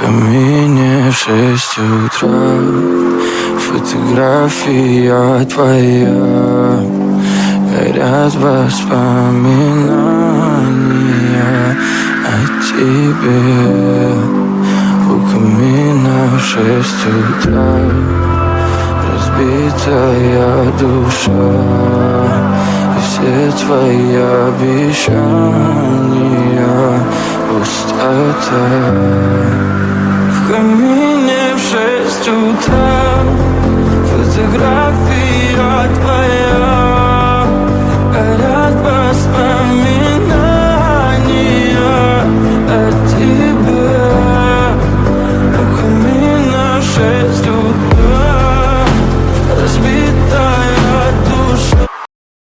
камине 6 утра. Фотография твоя, горят воспоминания о тебе. У камина в 6 утра разбитая душа, и все твои обещания пустота. В камине в 6 утра фотография твоя,